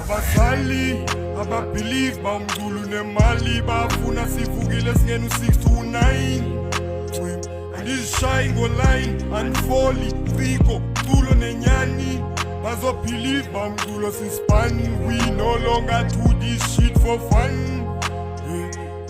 abazali ababelieve bamdulu nemali bafuna sivukile singena u6 to 9 andizishayi ngoline andifoli Rico Tulo nenyani bazobelieve bamdulu sispani we no longer do this shit for fun.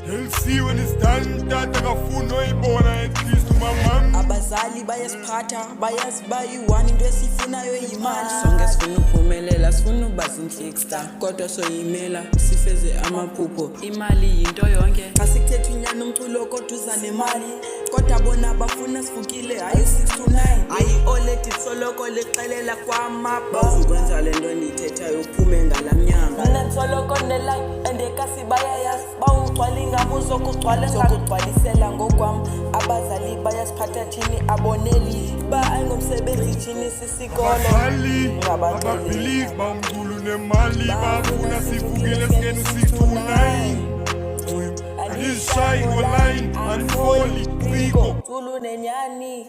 They'll see when it's done tata kafuna oyibona at least umamam abazali bayasiphatha bayazibayi-1 into esifunayo yimali sonke sifuna ukuphumelela sifuna ukuba zinhleksta kodwa soyimela sifeze amaphupho imali yinto yonke xa sikuthetha inyani umculo kodwa uza nemali kodwa bona bafuna sivukile hayi 6 to 9 hayi oledi soloko lixelela bazukwenza le nto ndiyithethayo uphume ngala mnyanga mna ndisoloko neline endekasi bayayazi bawugcwala ingabuzo kugcwale sokugcwalisela ngokwam abazali bayasiphatha thini aboneli ba ayingomsebenzi thini sisikolo abazali ababelieve bamdulu nemali bafuna sivukile singena u6 to 9 andizishayi ngoline andifoli Rico Tulo nenyani